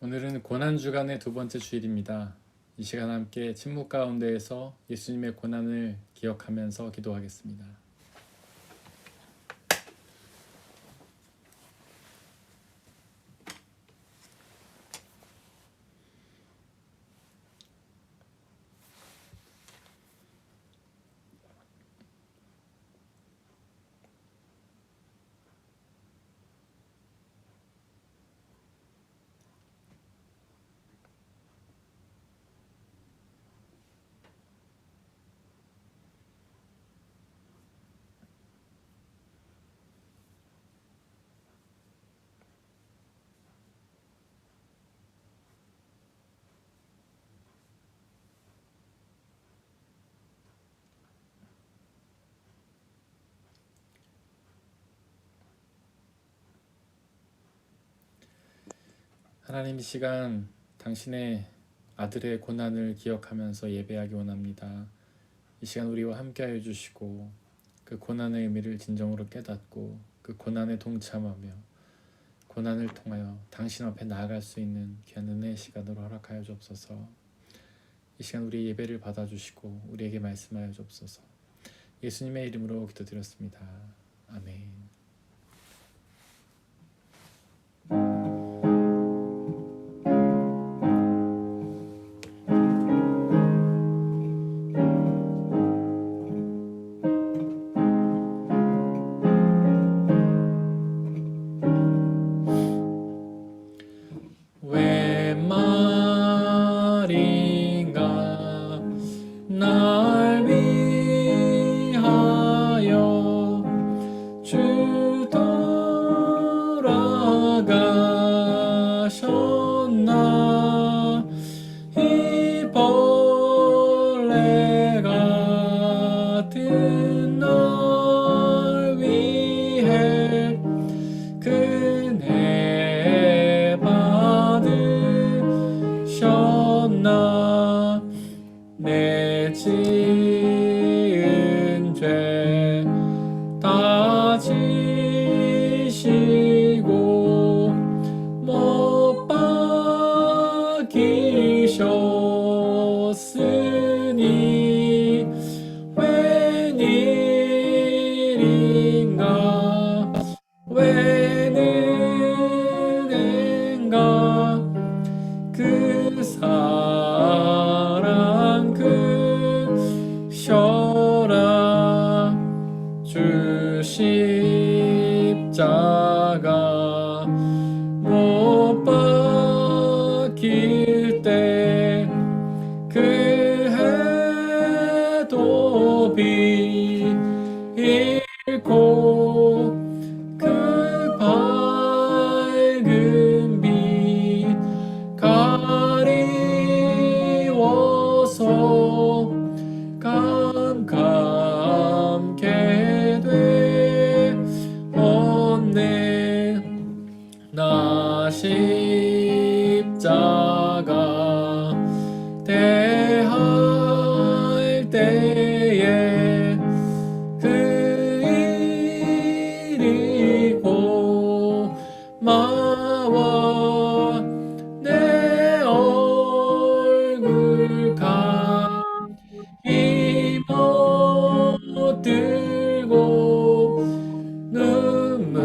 오늘은 고난주간의 두 번째 주일입니다. 이 시간 함께 침묵 가운데에서 예수님의 고난을 기억하면서 기도하겠습니다. 하나님, 이 시간 당신의 아들의 고난을 기억하면서 예배하기 원합니다. 이 시간 우리와 함께하여 주시고 그 고난의 의미를 진정으로 깨닫고 그 고난에 동참하며 고난을 통하여 당신 앞에 나아갈 수 있는 귀한 은혜의 시간으로 허락하여 주옵소서. 이 시간 우리 예배를 받아주시고 우리에게 말씀하여 주옵소서. 예수님의 이름으로 기도드렸습니다. 아멘. 왜 말인가 날 위하여 주 돌아가셨나. 이 벌레 같은 널 위해 그네 받으셨나. 내 지은 죄 다 지시고 못 박히셨으니 웬일인가 웬 은혜인가 그 사랑 크셔라. 주 십자가 못 박힐 때 그 해도 잃고 그 밝은 빛 가리워서 깜깜게 되었네. 나 십자가 대할 때에 그 일이 고마워. 내 얼굴 가히 못 들고 눈물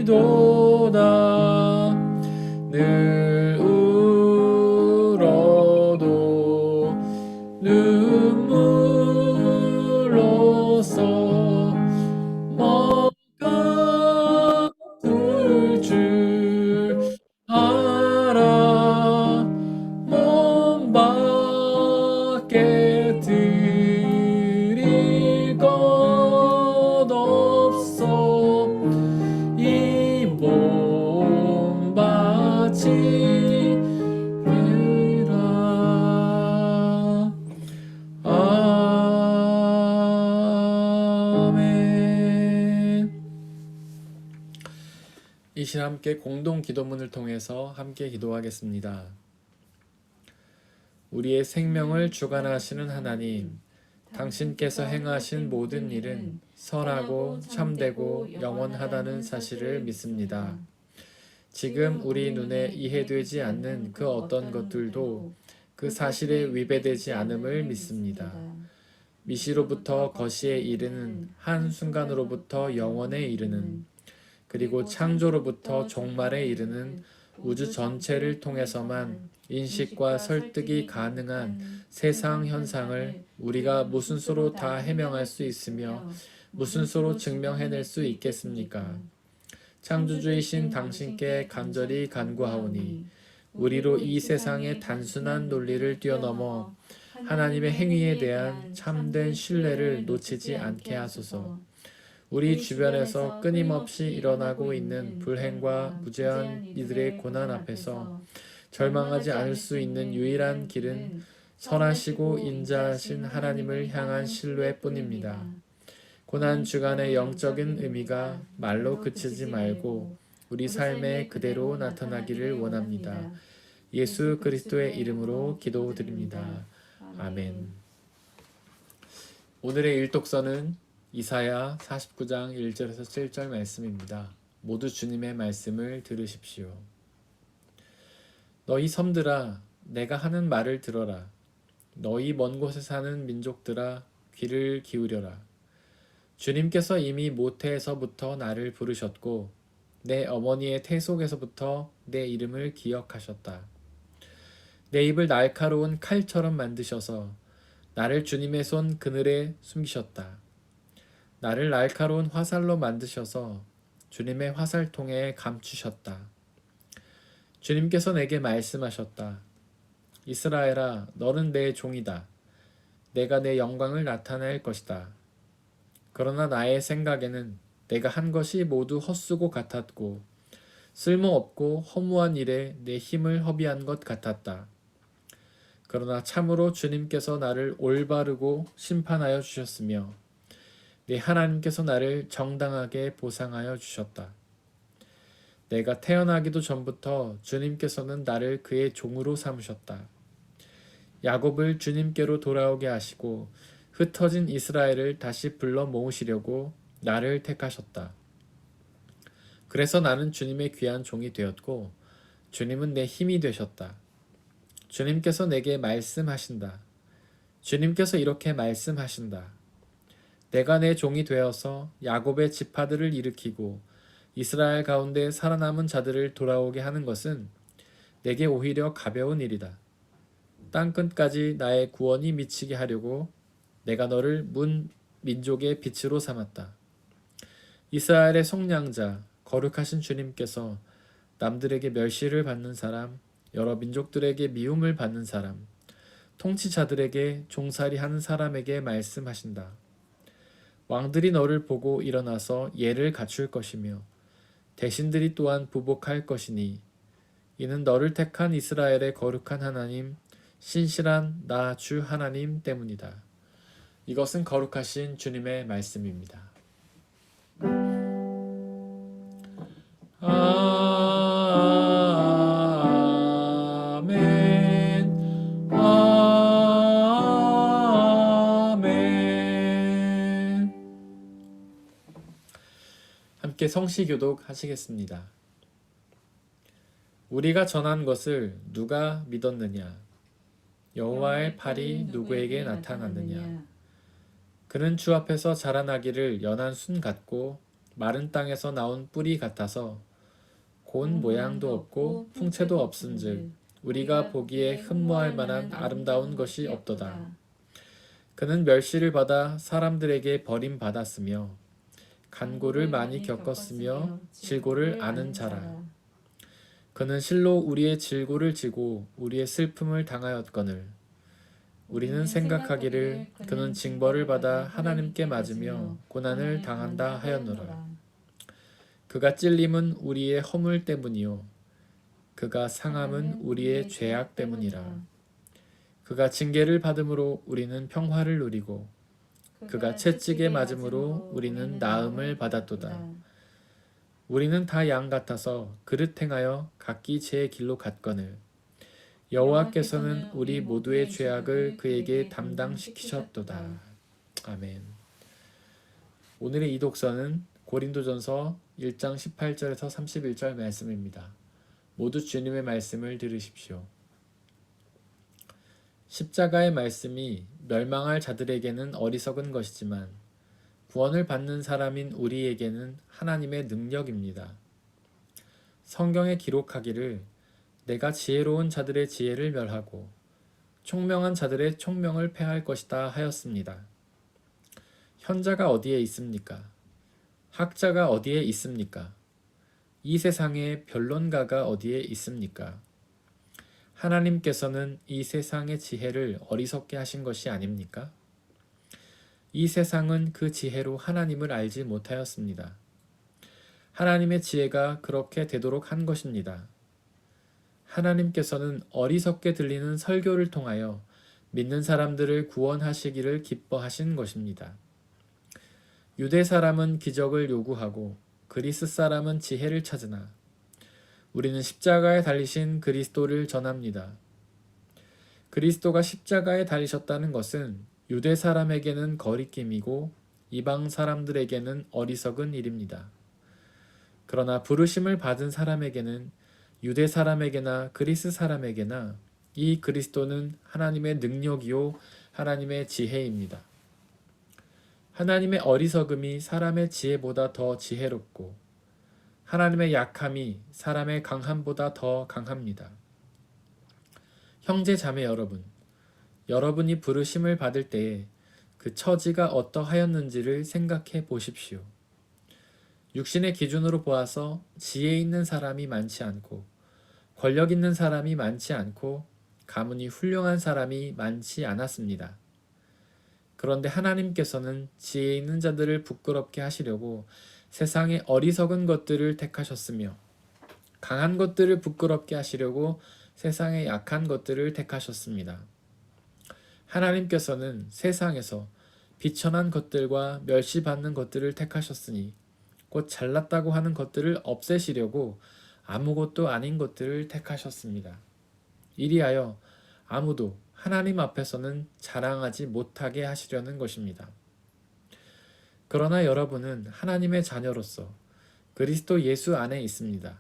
흘리도다. 늘 울어도 눈물로써 못 갚을 줄 알아. 몸밖에 드릴 것 없어. 이 몸바치리라. 아멘. 이 시간 함께 공동 기도문을 통해서 함께 기도하겠습니다. 우리의 생명을 주관하시는 하나님, 당신께서 행하신 모든 일은 선하고 참되고 영원하다는 사실을 믿습니다. 지금 우리 눈에 이해되지 않는 그 어떤 것들도 그 사실에 위배되지 않음을 믿습니다. 미시로부터 거시에 이르는 한 순간으로부터 영원에 이르는 그리고 창조로부터 종말에 이르는 우주 전체를 통해서만 인식과 설득이 가능한 세상 현상을 우리가 무슨 수로 다 해명할 수 있으며 무슨 수로 증명해낼 수 있겠습니까? 창조주이신 당신께 간절히 간구하오니 우리로 이 세상의 단순한 논리를 뛰어넘어 하나님의 행위에 대한 참된 신뢰를 놓치지 않게 하소서. 우리 주변에서 끊임없이 일어나고 있는 불행과 무죄한 이들의 고난 앞에서 절망하지 않을 수 있는 유일한 길은 선하시고 인자하신 하나님을 향한 신뢰뿐입니다. 고난 주간의 영적인 의미가 말로 그치지 말고 우리 삶에 그대로 나타나기를 원합니다. 예수 그리스도의 이름으로 기도드립니다. 아멘. 오늘의 일독서는 이사야 49장 1절에서 7절 말씀입니다. 모두 주님의 말씀을 들으십시오. 너희 섬들아, 내가 하는 말을 들어라. 너희 먼 곳에 사는 민족들아, 귀를 기울여라. 주님께서 이미 모태에서부터 나를 부르셨고 내 어머니의 태 속에서부터 내 이름을 기억하셨다. 내 입을 날카로운 칼처럼 만드셔서 나를 주님의 손 그늘에 숨기셨다. 나를 날카로운 화살로 만드셔서 주님의 화살통에 감추셨다. 주님께서 내게 말씀하셨다. 이스라엘아, 너는 내 종이다. 내가 내 영광을 나타낼 것이다. 그러나 나의 생각에는 내가 한 것이 모두 헛수고 같았고 쓸모없고 허무한 일에 내 힘을 허비한 것 같았다. 그러나 참으로 주님께서 나를 올바르고 심판하여 주셨으며 네 하나님께서 나를 정당하게 보상하여 주셨다. 내가 태어나기도 전부터 주님께서는 나를 그의 종으로 삼으셨다. 야곱을 주님께로 돌아오게 하시고 흩어진 이스라엘을 다시 불러 모으시려고 나를 택하셨다. 그래서 나는 주님의 귀한 종이 되었고 주님은 내 힘이 되셨다. 주님께서 내게 말씀하신다. 주님께서 이렇게 말씀하신다. 내가 내 종이 되어서 야곱의 지파들을 일으키고 이스라엘 가운데 살아남은 자들을 돌아오게 하는 것은 내게 오히려 가벼운 일이다. 땅끝까지 나의 구원이 미치게 하려고 내가 너를 문 민족의 빛으로 삼았다. 이스라엘의 속량자, 거룩하신 주님께서 남들에게 멸시를 받는 사람, 여러 민족들에게 미움을 받는 사람, 통치자들에게 종살이 하는 사람에게 말씀하신다. 왕들이 너를 보고 일어나서 예를 갖출 것이며 대신들이 또한 부복할 것이니 이는 너를 택한 이스라엘의 거룩한 하나님, 신실한 나 주 하나님 때문이다. 이것은 거룩하신 주님의 말씀입니다. 아멘. 아멘. 함께 성시교독 하시겠습니다. 우리가 전한 것을 누가 믿었느냐? 여호와의 팔이 누구에게 나타났느냐? 그는 주 앞에서 자라나기를 연한 순 같고 마른 땅에서 나온 뿌리 같아서 곤 모양도 없고 풍채도 없은즉 우리가 보기에 흠모할 만한 아름다운 것이 없도다. 그는 멸시를 받아 사람들에게 버림받았으며 간고를 많이 겪었으며 질고를 아는 자라. 그는 실로 우리의 질고를 지고 우리의 슬픔을 당하였거늘 우리는 생각하기를 그는 징벌을 받아 하나님께 맞으며 고난을 당한다 하였노라. 그가 찔림은 우리의 허물 때문이요 그가 상함은 우리의 죄악 때문이라. 그가 징계를 받음으로 우리는 평화를 누리고 그가 채찍에 맞음으로 우리는 나음을 받았도다. 우리는 다 양 같아서 그릇 행하여 각기 제 길로 갔거늘 여호와께서는 우리 모두의 죄악을 그에게 담당시키셨도다. 아멘. 오늘의 이 독서는 고린도전서 1장 18절에서 31절 말씀입니다. 모두 주님의 말씀을 들으십시오. 십자가의 말씀이 멸망할 자들에게는 어리석은 것이지만 구원을 받는 사람인 우리에게는 하나님의 능력입니다. 성경에 기록하기를 내가 지혜로운 자들의 지혜를 멸하고 총명한 자들의 총명을 패할 것이다 하였습니다. 현자가 어디에 있습니까? 학자가 어디에 있습니까? 이 세상에 변론가가 어디에 있습니까? 하나님께서는 이 세상의 지혜를 어리석게 하신 것이 아닙니까? 이 세상은 그 지혜로 하나님을 알지 못하였습니다. 하나님의 지혜가 그렇게 되도록 한 것입니다. 하나님께서는 어리석게 들리는 설교를 통하여 믿는 사람들을 구원하시기를 기뻐하신 것입니다. 유대 사람은 기적을 요구하고 그리스 사람은 지혜를 찾으나 우리는 십자가에 달리신 그리스도를 전합니다. 그리스도가 십자가에 달리셨다는 것은 유대 사람에게는 거리낌이고 이방 사람들에게는 어리석은 일입니다. 그러나 부르심을 받은 사람에게는 유대 사람에게나 그리스 사람에게나 이 그리스도는 하나님의 능력이요 하나님의 지혜입니다. 하나님의 어리석음이 사람의 지혜보다 더 지혜롭고 하나님의 약함이 사람의 강함보다 더 강합니다. 형제 자매 여러분, 여러분이 부르심을 받을 때에 그 처지가 어떠하였는지를 생각해 보십시오. 육신의 기준으로 보아서 지혜 있는 사람이 많지 않고 권력 있는 사람이 많지 않고 가문이 훌륭한 사람이 많지 않았습니다. 그런데 하나님께서는 지혜 있는 자들을 부끄럽게 하시려고 세상의 어리석은 것들을 택하셨으며 강한 것들을 부끄럽게 하시려고 세상의 약한 것들을 택하셨습니다. 하나님께서는 세상에서 비천한 것들과 멸시받는 것들을 택하셨으니 곧 잘났다고 하는 것들을 없애시려고 아무것도 아닌 것들을 택하셨습니다. 이리하여 아무도 하나님 앞에서는 자랑하지 못하게 하시려는 것입니다. 그러나 여러분은 하나님의 자녀로서 그리스도 예수 안에 있습니다.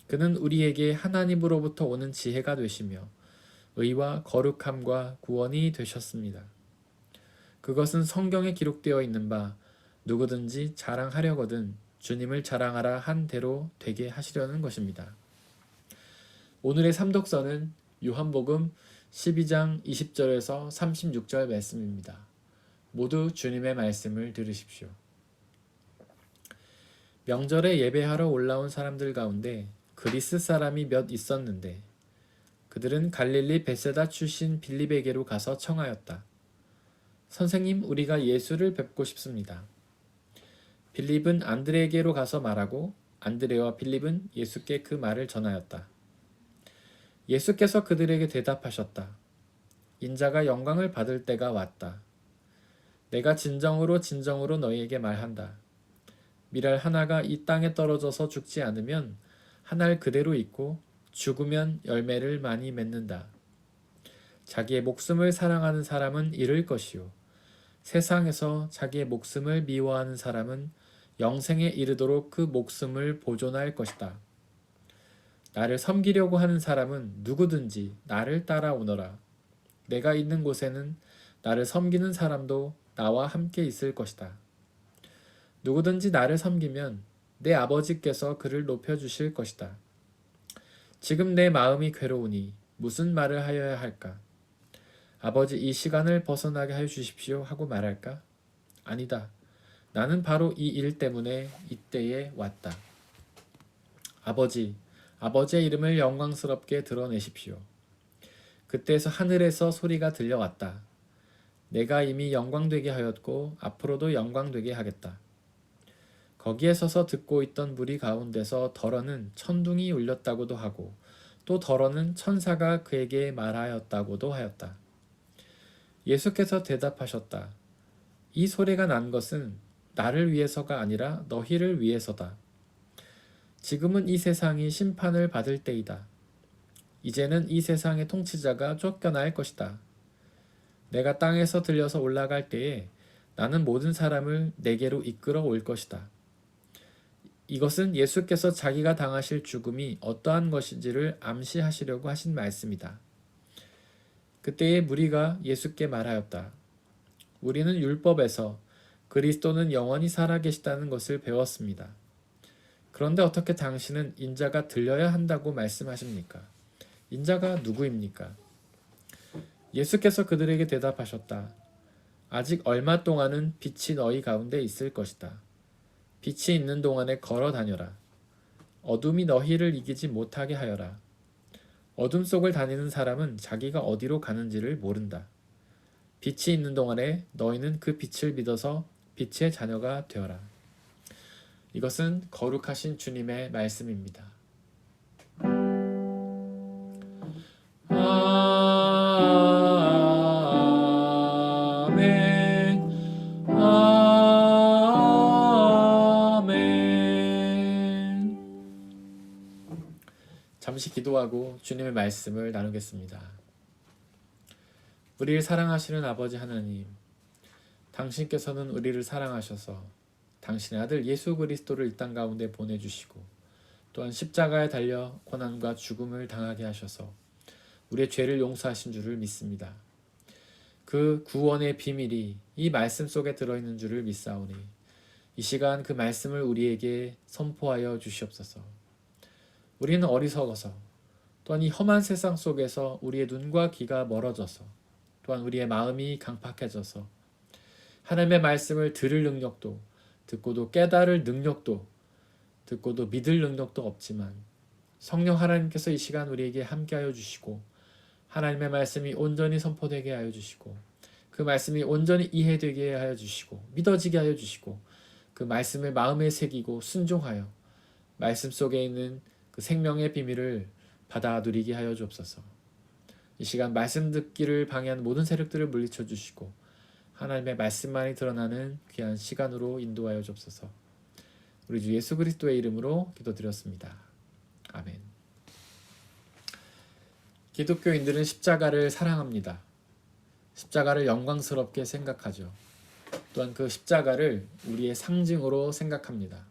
그는 우리에게 하나님으로부터 오는 지혜가 되시며 의와 거룩함과 구원이 되셨습니다. 그것은 성경에 기록되어 있는 바 누구든지 자랑하려거든 주님을 자랑하라 한 대로 되게 하시려는 것입니다. 오늘의 삼독서는 요한복음 12장 20절에서 36절 말씀입니다. 모두 주님의 말씀을 들으십시오. 명절에 예배하러 올라온 사람들 가운데 그리스 사람이 몇 있었는데 그들은 갈릴리 베세다 출신 빌립에게로 가서 청하였다. 선생님, 우리가 예수를 뵙고 싶습니다. 빌립은 안드레에게로 가서 말하고 안드레와 빌립은 예수께 그 말을 전하였다. 예수께서 그들에게 대답하셨다. 인자가 영광을 받을 때가 왔다. 내가 진정으로 너희에게 말한다. 밀알 하나가 이 땅에 떨어져서 죽지 않으면 한 알 그대로 있고 죽으면 열매를 많이 맺는다. 자기의 목숨을 사랑하는 사람은 잃을 것이요 세상에서 자기의 목숨을 미워하는 사람은 영생에 이르도록 그 목숨을 보존할 것이다. 나를 섬기려고 하는 사람은 누구든지 나를 따라오너라. 내가 있는 곳에는 나를 섬기는 사람도 나와 함께 있을 것이다. 누구든지 나를 섬기면 내 아버지께서 그를 높여주실 것이다. 지금 내 마음이 괴로우니 무슨 말을 하여야 할까? 아버지, 이 시간을 벗어나게 하여 주십시오 하고 말할까? 아니다. 나는 바로 이 일 때문에 이때에 왔다. 아버지, 아버지의 이름을 영광스럽게 드러내십시오. 그때에서 하늘에서 소리가 들려왔다. 내가 이미 영광되게 하였고 앞으로도 영광되게 하겠다. 거기에 서서 듣고 있던 무리 가운데서 더러는 천둥이 울렸다고도 하고 또 더러는 천사가 그에게 말하였다고도 하였다. 예수께서 대답하셨다. 이 소리가 난 것은 나를 위해서가 아니라 너희를 위해서다. 지금은 이 세상이 심판을 받을 때이다. 이제는 이 세상의 통치자가 쫓겨날 것이다. 내가 땅에서 들려서 올라갈 때에 나는 모든 사람을 내게로 이끌어 올 것이다. 이것은 예수께서 자기가 당하실 죽음이 어떠한 것인지를 암시하시려고 하신 말씀이다. 그때의 무리가 예수께 말하였다. 우리는 율법에서 그리스도는 영원히 살아계시다는 것을 배웠습니다. 그런데 어떻게 당신은 인자가 들려야 한다고 말씀하십니까? 인자가 누구입니까? 예수께서 그들에게 대답하셨다. 아직 얼마 동안은 빛이 너희 가운데 있을 것이다. 빛이 있는 동안에 걸어 다녀라. 어둠이 너희를 이기지 못하게 하여라. 어둠 속을 다니는 사람은 자기가 어디로 가는지를 모른다. 빛이 있는 동안에 너희는 그 빛을 믿어서 빛의 자녀가 되어라. 이것은 거룩하신 주님의 말씀입니다. 아멘. 아멘. 잠시 기도하고 주님의 말씀을 나누겠습니다. 우리를 사랑하시는 아버지 하나님, 당신께서는 우리를 사랑하셔서 당신의 아들 예수 그리스도를 이 땅 가운데 보내주시고 또한 십자가에 달려 고난과 죽음을 당하게 하셔서 우리의 죄를 용서하신 줄을 믿습니다. 그 구원의 비밀이 이 말씀 속에 들어있는 줄을 믿사오니 이 시간 그 말씀을 우리에게 선포하여 주시옵소서. 우리는 어리석어서 또한 이 험한 세상 속에서 우리의 눈과 귀가 멀어져서 또한 우리의 마음이 강팍해져서 하나님의 말씀을 들을 능력도 듣고도 깨달을 능력도 듣고도 믿을 능력도 없지만 성령 하나님께서 이 시간 우리에게 함께하여 주시고 하나님의 말씀이 온전히 선포되게 하여 주시고 그 말씀이 온전히 이해되게 하여 주시고 믿어지게 하여 주시고 그 말씀을 마음에 새기고 순종하여 말씀 속에 있는 그 생명의 비밀을 받아 누리게 하여 주옵소서. 이 시간 말씀 듣기를 방해하는 모든 세력들을 물리쳐 주시고 하나님의 말씀만이 드러나는 귀한 시간으로 인도하여 주옵소서. 우리 주 예수 그리스도의 이름으로 기도드렸습니다. 아멘. 기독교인들은 십자가를 사랑합니다. 십자가를 영광스럽게 생각하죠. 또한 그 십자가를 우리의 상징으로 생각합니다.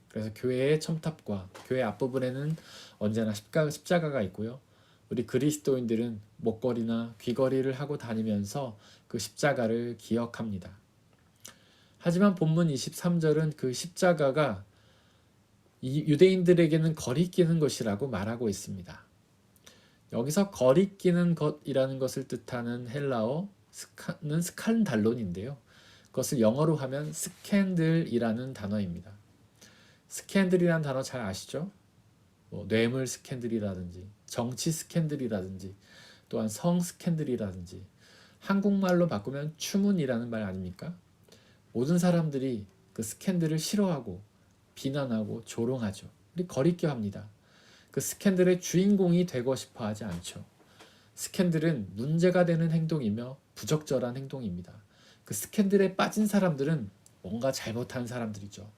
그래서 교회의 첨탑과 교회 앞부분에는 언제나 십자가가 있고요. 우리 그리스도인들은 목걸이나 귀걸이를 하고 다니면서 그 십자가를 기억합니다. 하지만 본문 23절은 그 십자가가 이 유대인들에게는 거리끼는 것이라고 말하고 있습니다. 여기서 거리끼는 것이라는 것을 뜻하는 헬라어는 스칸달론인데요. 그것을 영어로 하면 스캔들이라는 단어입니다. 스캔들이라는 단어 잘 아시죠? 뇌물 스캔들이라든지 정치 스캔들이라든지 또한 성 스캔들이라든지 한국말로 바꾸면 추문이라는 말 아닙니까? 모든 사람들이 그 스캔들을 싫어하고 비난하고 조롱하죠. 우리 거리껴합니다. 그 스캔들의 주인공이 되고 싶어 하지 않죠. 스캔들은 문제가 되는 행동이며 부적절한 행동입니다. 그 스캔들에 빠진 사람들은 뭔가 잘못한 사람들이죠.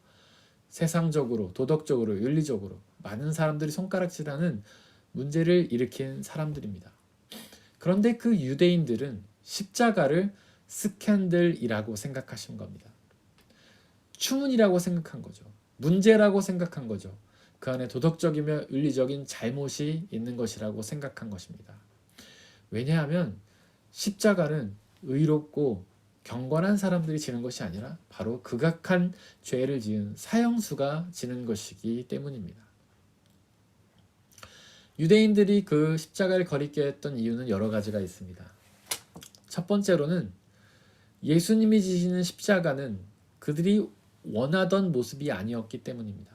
세상적으로, 도덕적으로, 윤리적으로 많은 사람들이 손가락질하는 문제를 일으킨 사람들입니다. 그런데 그 유대인들은 십자가를 스캔들이라고 생각하신 겁니다. 추문이라고 생각한 거죠. 문제라고 생각한 거죠. 그 안에 도덕적이며 윤리적인 잘못이 있는 것이라고 생각한 것입니다. 왜냐하면 십자가는 의롭고 경건한 사람들이 지는 것이 아니라 바로 극악한 죄를 지은 사형수가 지는 것이기 때문입니다. 유대인들이 그 십자가를 거리게 했던 이유는 여러 가지가 있습니다. 첫 번째로는 예수님이 지시는 십자가는 그들이 원하던 모습이 아니었기 때문입니다.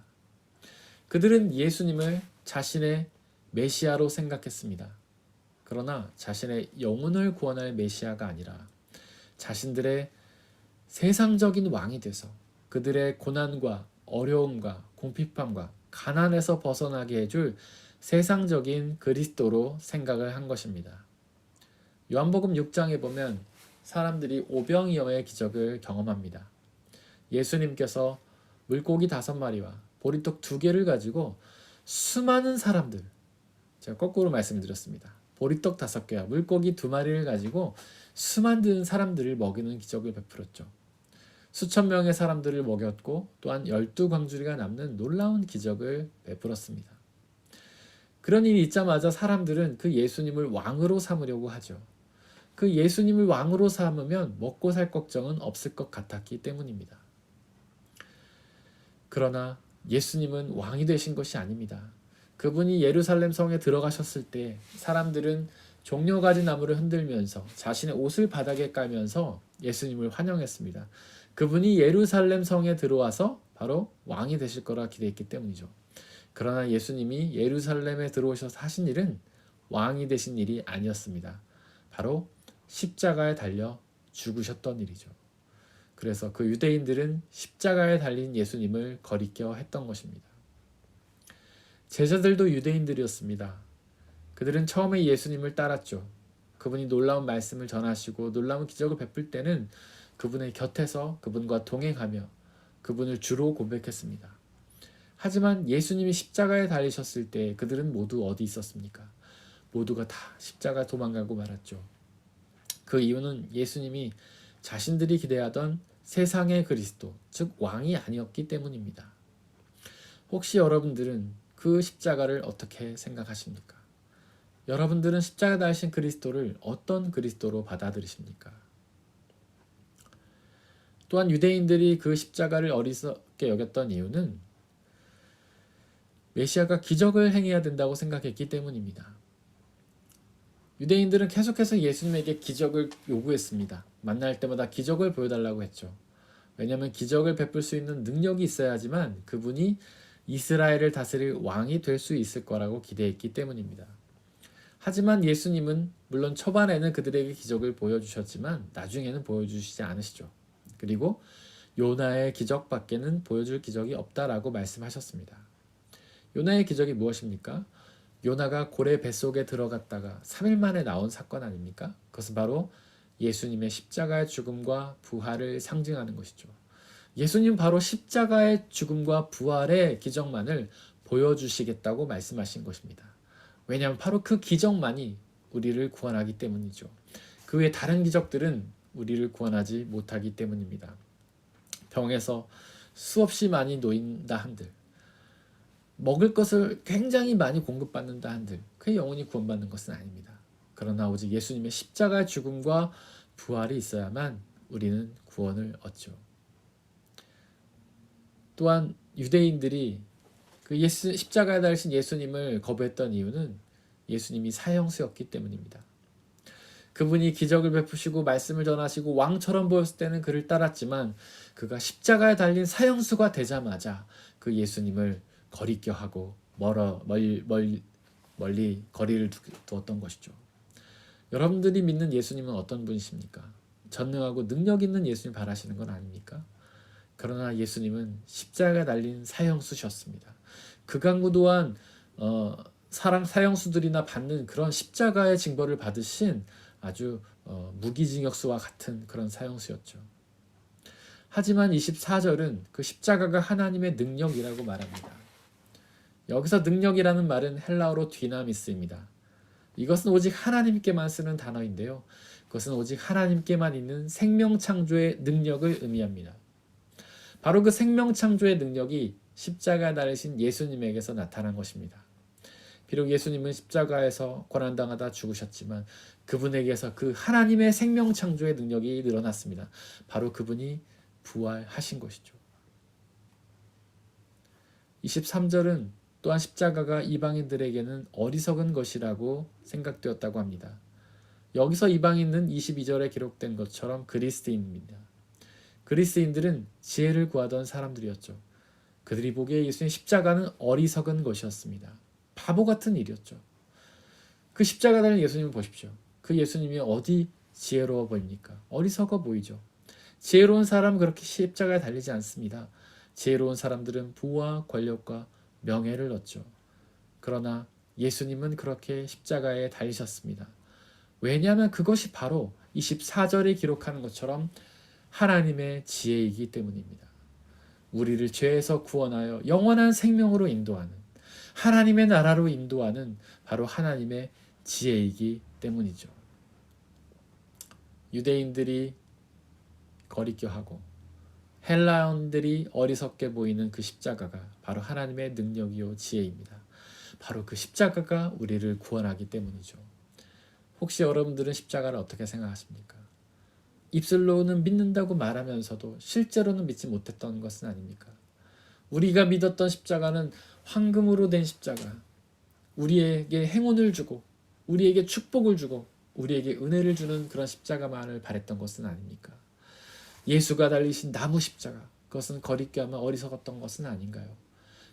그들은 예수님을 자신의 메시아로 생각했습니다. 그러나 자신의 영혼을 구원할 메시아가 아니라 자신들의 세상적인 왕이 돼서 그들의 고난과 어려움과 궁핍함과 가난에서 벗어나게 해줄 세상적인 그리스도로 생각을 한 것입니다. 요한복음 6장에 보면 사람들이 오병이어의 기적을 경험합니다. 예수님께서 물고기 5마리와 보리떡 2개를 가지고 수많은 사람들, 제가 거꾸로 말씀드렸습니다. 보리떡 5개와 물고기 2마리를 가지고 수많은 사람들을 먹이는 기적을 베풀었죠. 수천 명의 사람들을 먹였고 또한 12광주리가 남는 놀라운 기적을 베풀었습니다. 그런 일이 있자마자 사람들은 그 예수님을 왕으로 삼으려고 하죠. 그 예수님을 왕으로 삼으면 먹고 살 걱정은 없을 것 같았기 때문입니다. 그러나 예수님은 왕이 되신 것이 아닙니다. 그분이 예루살렘 성에 들어가셨을 때 사람들은 종려가지 나무를 흔들면서 자신의 옷을 바닥에 깔면서 예수님을 환영했습니다. 그분이 예루살렘 성에 들어와서 바로 왕이 되실 거라 기대했기 때문이죠. 그러나 예수님이 예루살렘에 들어오셔서 하신 일은 왕이 되신 일이 아니었습니다. 바로 십자가에 달려 죽으셨던 일이죠. 그래서 그 유대인들은 십자가에 달린 예수님을 거리껴 했던 것입니다. 제자들도 유대인들이었습니다. 그들은 처음에 예수님을 따랐죠. 그분이 놀라운 말씀을 전하시고 놀라운 기적을 베풀 때는 그분의 곁에서 그분과 동행하며 그분을 주로 고백했습니다. 하지만 예수님이 십자가에 달리셨을 때 그들은 모두 어디 있었습니까? 모두가 다 십자가 도망가고 말았죠. 그 이유는 예수님이 자신들이 기대하던 세상의 그리스도, 즉 왕이 아니었기 때문입니다. 혹시 여러분들은 그 십자가를 어떻게 생각하십니까? 여러분들은 십자가 달리신 그리스도를 어떤 그리스도로 받아들이십니까? 또한 유대인들이 그 십자가를 어리석게 여겼던 이유는 메시아가 기적을 행해야 된다고 생각했기 때문입니다. 유대인들은 계속해서 예수님에게 기적을 요구했습니다. 만날 때마다 기적을 보여달라고 했죠. 왜냐하면 기적을 베풀 수 있는 능력이 있어야 하지만 그분이 이스라엘을 다스릴 왕이 될 수 있을 거라고 기대했기 때문입니다. 하지만 예수님은 물론 초반에는 그들에게 기적을 보여주셨지만 나중에는 보여주시지 않으시죠. 그리고 요나의 기적밖에는 보여줄 기적이 없다라고 말씀하셨습니다. 요나의 기적이 무엇입니까? 요나가 고래 뱃속에 들어갔다가 3일 만에 나온 사건 아닙니까? 그것은 바로 예수님의 십자가의 죽음과 부활을 상징하는 것이죠. 예수님 바로 십자가의 죽음과 부활의 기적만을 보여주시겠다고 말씀하신 것입니다. 왜냐하면 바로 그 기적만이 우리를 구원하기 때문이죠. 그 외 다른 기적들은 우리를 구원하지 못하기 때문입니다. 병에서 수없이 많이 놓인다 한들, 먹을 것을 굉장히 많이 공급받는다 한들 그 영혼이 구원받는 것은 아닙니다. 그러나 오직 예수님의 십자가의 죽음과 부활이 있어야만 우리는 구원을 얻죠. 또한 유대인들이 그 십자가에 달리신 예수님을 거부했던 이유는 예수님이 사형수였기 때문입니다. 그분이 기적을 베푸시고 말씀을 전하시고 왕처럼 보였을 때는 그를 따랐지만 그가 십자가에 달린 사형수가 되자마자 그 예수님을 거리껴하고 멀리 거리를 두었던 것이죠. 여러분들이 믿는 예수님은 어떤 분이십니까? 전능하고 능력 있는 예수님 바라시는 건 아닙니까? 그러나 예수님은 십자가에 달린 사형수셨습니다. 그 강구 또한 사형수들이나 받는 그런 십자가의 징벌을 받으신 아주 무기징역수와 같은 그런 사형수였죠. 하지만 24절은 그 십자가가 하나님의 능력이라고 말합니다. 여기서 능력이라는 말은 헬라어로 디나미스입니다. 이것은 오직 하나님께만 쓰는 단어인데요. 그것은 오직 하나님께만 있는 생명창조의 능력을 의미합니다. 바로 그 생명창조의 능력이 십자가에 달리신 예수님에게서 나타난 것입니다. 비록 예수님은 십자가에서 고난당하다 죽으셨지만 그분에게서 그 하나님의 생명창조의 능력이 늘어났습니다. 바로 그분이 부활하신 것이죠. 23절은 또한 십자가가 이방인들에게는 어리석은 것이라고 생각되었다고 합니다. 여기서 이방인은 22절에 기록된 것처럼 그리스도인입니다. 그리스도인들은 지혜를 구하던 사람들이었죠. 그들이 보기에 예수님의 십자가는 어리석은 것이었습니다. 바보 같은 일이었죠. 그 십자가 달린 예수님을 보십시오. 그 예수님이 어디 지혜로워 보입니까? 어리석어 보이죠. 지혜로운 사람은 그렇게 십자가에 달리지 않습니다. 지혜로운 사람들은 부와 권력과 명예를 얻죠. 그러나 예수님은 그렇게 십자가에 달리셨습니다. 왜냐하면 그것이 바로 24절에 기록하는 것처럼 하나님의 지혜이기 때문입니다. 우리를 죄에서 구원하여 영원한 생명으로 인도하는 하나님의 나라로 인도하는 바로 하나님의 지혜이기 때문이죠. 유대인들이 거리껴하고 헬라인들이 어리석게 보이는 그 십자가가 바로 하나님의 능력이요 지혜입니다. 바로 그 십자가가 우리를 구원하기 때문이죠. 혹시 여러분들은 십자가를 어떻게 생각하십니까? 입술로는 믿는다고 말하면서도 실제로는 믿지 못했던 것은 아닙니까? 우리가 믿었던 십자가는 황금으로 된 십자가, 우리에게 행운을 주고 우리에게 축복을 주고 우리에게 은혜를 주는 그런 십자가만을 바랬던 것은 아닙니까? 예수가 달리신 나무 십자가, 그것은 거리끼하면 어리석었던 것은 아닌가요?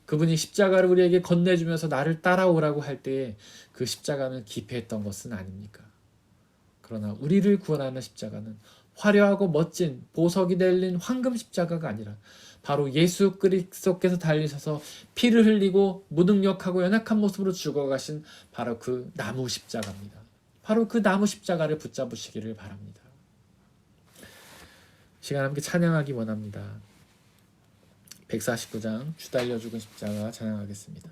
그분이 십자가를 우리에게 건네주면서 나를 따라오라고 할 때에 그 십자가는 기폐했던 것은 아닙니까? 그러나 우리를 구원하는 십자가는 화려하고 멋진 보석이 달린 황금 십자가가 아니라 바로 예수 그리스도께서 달리셔서 피를 흘리고 무능력하고 연약한 모습으로 죽어가신 바로 그 나무 십자가입니다. 바로 그 나무 십자가를 붙잡으시기를 바랍니다. 시간 함께 찬양하기 원합니다. 149장 주 달려 죽은 십자가 찬양하겠습니다.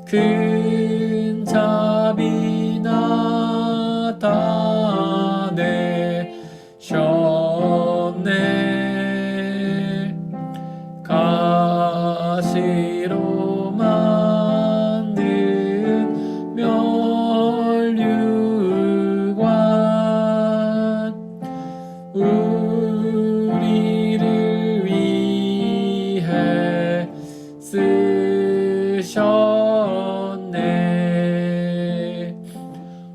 큰 자비 나타내셨네. 가시로 만든 면류관 우리를 위해 쓰셨네.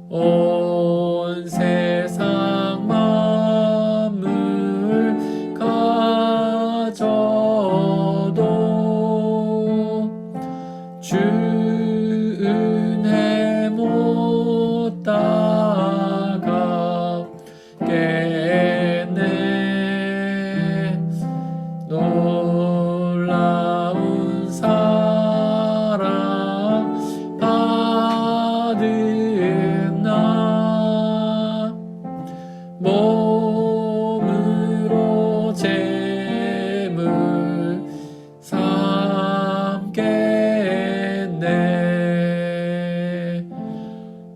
온 세상 만물 가져도 주 은혜 못 따가겠네. 놀라운 사랑 받은 나 몸으로 재물 삼겠네.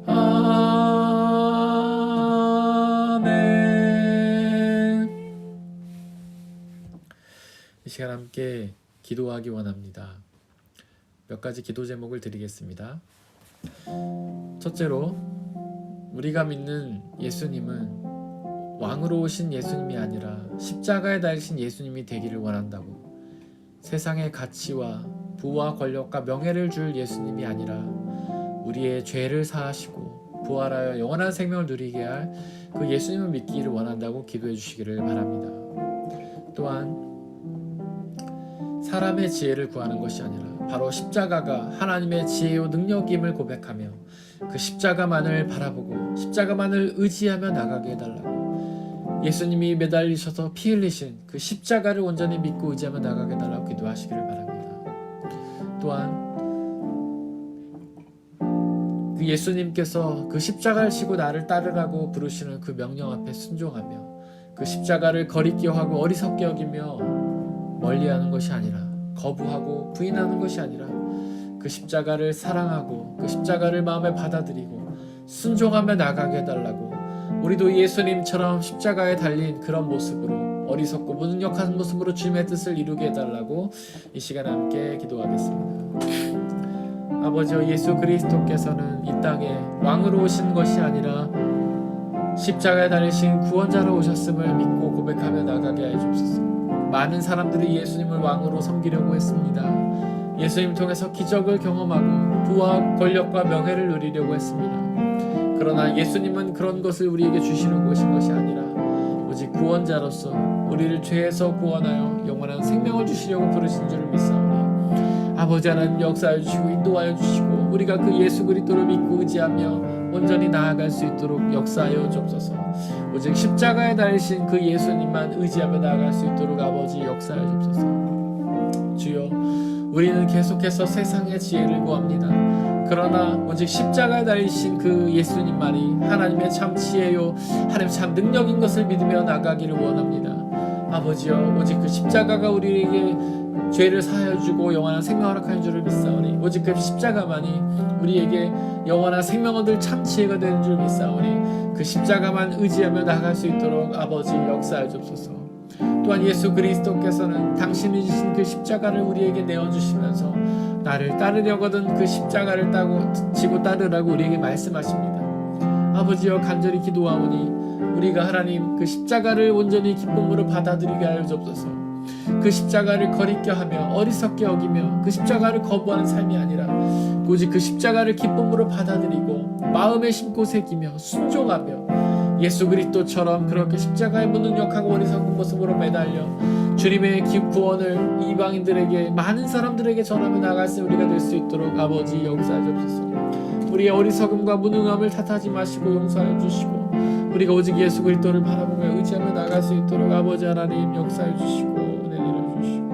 아멘. 이 시간 함께 기도하기 원합니다. 몇 가지 기도 제목을 드리겠습니다. 첫째로, 우리가 믿는 예수님은 왕으로 오신 예수님이 아니라 십자가에 달리신 예수님이 되기를 원한다고, 세상의 가치와 부와 권력과 명예를 줄 예수님이 아니라 우리의 죄를 사하시고 부활하여 영원한 생명을 누리게 할 그 예수님을 믿기를 원한다고 기도해 주시기를 바랍니다. 또한 사람의 지혜를 구하는 것이 아니라 바로 십자가가 하나님의 지혜요 능력임을 고백하며 그 십자가만을 바라보고 십자가만을 의지하며 나가게 해달라고, 예수님이 매달리셔서 피 흘리신 그 십자가를 온전히 믿고 의지하며 나가게 해달라고 기도하시기를 바랍니다. 또한 그 예수님께서 그 십자가를 지고 나를 따르라고 부르시는 그 명령 앞에 순종하며 그 십자가를 거리끼 하고 어리석게 여기며 멀리하는 것이 아니라, 거부하고 부인하는 것이 아니라 그 십자가를 사랑하고 그 십자가를 마음에 받아들이고 순종하며 나가게 해달라고, 우리도 예수님처럼 십자가에 달린 그런 모습으로 어리석고 무능력한 모습으로 주님의 뜻을 이루게 해달라고 이 시간에 함께 기도하겠습니다. 아버지여, 예수 그리스도께서는 이 땅에 왕으로 오신 것이 아니라 십자가에 달리신 구원자로 오셨음을 믿고 고백하며 나가게 하여 주옵소서. 많은 사람들이 예수님을 왕으로 섬기려고 했습니다. 예수님 통해서 기적을 경험하고 부와 권력과 명예를 누리려고 했습니다. 그러나 예수님은 그런 것을 우리에게 주시려고 오신 것이 아니라 오직 구원자로서 우리를 죄에서 구원하여 영원한 생명을 주시려고 부르신 줄을 믿사오니, 아버지 하나님 역사하여 주시고 인도하여 주시고 우리가 그 예수 그리스도를 믿고 의지하며 온전히 나아갈 수 있도록 역사하여 주옵소서. 오직 십자가에 달리신 그 예수님만 의지하며 나아갈 수 있도록 아버지 역사하여 주옵소서. 주여, 우리는 계속해서 세상의 지혜를 구합니다. 그러나 오직 십자가에 달리신 그 예수님만이 하나님의 참 지혜요 하나님의 참 능력인 것을 믿으며 나가기를 원합니다. 아버지여, 오직 그 십자가가 우리에게 죄를 사하여 주고 영원한 생명을 허락하는 줄을 믿사오니, 오직 그 십자가만이 우리에게 영원한 생명을 얻을 참 지혜가 되는 줄 믿사오니, 그 십자가만 의지하며 나갈 수 있도록 아버지 역사하여 주옵소서. 또한 예수 그리스도께서는 당신이 주신 그 십자가를 우리에게 내어주시면서 나를 따르려거든 그 십자가를 지고 따르라고 우리에게 말씀하십니다. 아버지여, 간절히 기도하오니 우리가 하나님 그 십자가를 온전히 기쁨으로 받아들이게 하여 주옵소서. 그 십자가를 거리껴 하며 어리석게 여기며 그 십자가를 거부하는 삶이 아니라 오직 그 십자가를 기쁨으로 받아들이고 마음에 심고 새기며 순종하며 예수 그리스도처럼 그렇게 십자가에 무능력하고 어리석은 모습으로 매달려 주님의 구원을 이방인들에게, 많은 사람들에게 전하며 나갈 수 우리가 될 수 있도록 아버지 역사하여 주옵소서. 우리의 어리석음과 무능함을 탓하지 마시고 용서하여 주시고 우리가 오직 예수 그리스도를 바라보며 의지하며 나갈 수 있도록 아버지 하나님 역사해 주시고 은혜 내려주시고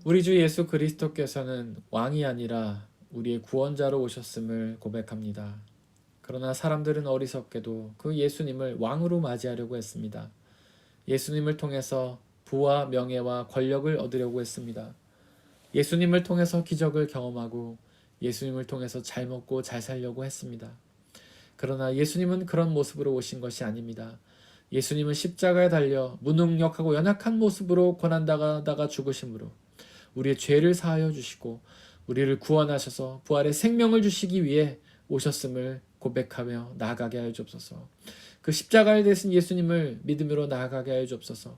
우리 주 예수 그리스도께서는 왕이 아니라 우리의 구원자로 오셨음을 고백합니다. 그러나 사람들은 어리석게도 그 예수님을 왕으로 맞이하려고 했습니다. 예수님을 통해서 부와 명예와 권력을 얻으려고 했습니다. 예수님을 통해서 기적을 경험하고 예수님을 통해서 잘 먹고 잘 살려고 했습니다. 그러나 예수님은 그런 모습으로 오신 것이 아닙니다. 예수님은 십자가에 달려 무능력하고 연약한 모습으로 고난당하다가 죽으심으로 우리의 죄를 사하여 주시고 우리를 구원하셔서 부활의 생명을 주시기 위해 오셨음을 고백하며 나아가게 하여 주옵소서. 그 십자가에 대신 예수님을 믿음으로 나아가게 하여 주옵소서.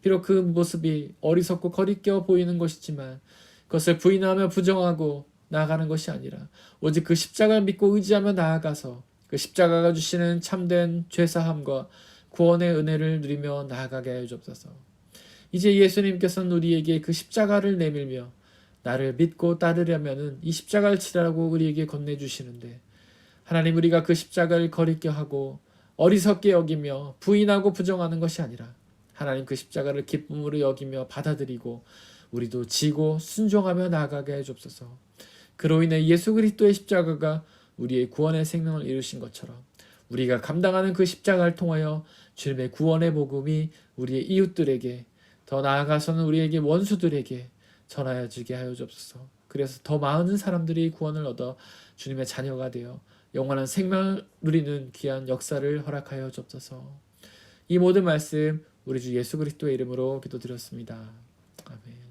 비록 그 모습이 어리석고 거리끼어 보이는 것이지만 그것을 부인하며 부정하고 나아가는 것이 아니라 오직 그 십자가를 믿고 의지하며 나아가서 그 십자가가 주시는 참된 죄사함과 구원의 은혜를 누리며 나아가게 하여 주옵소서. 이제 예수님께서는 우리에게 그 십자가를 내밀며 나를 믿고 따르려면 이 십자가를 치라고 우리에게 건네주시는데, 하나님, 우리가 그 십자가를 거리끼 하고 어리석게 여기며 부인하고 부정하는 것이 아니라 하나님 그 십자가를 기쁨으로 여기며 받아들이고 우리도 지고 순종하며 나아가게 해주옵소서. 그로 인해 예수 그리스도의 십자가가 우리의 구원의 생명을 이루신 것처럼 우리가 감당하는 그 십자가를 통하여 주님의 구원의 복음이 우리의 이웃들에게, 더 나아가서는 우리에게 원수들에게 전하여 주게 하여 주옵소서. 그래서 더 많은 사람들이 구원을 얻어 주님의 자녀가 되어 영원한 생명을 누리는 귀한 역사를 허락하여 주옵소서. 이 모든 말씀 우리 주 예수 그리스도의 이름으로 기도드렸습니다. 아멘.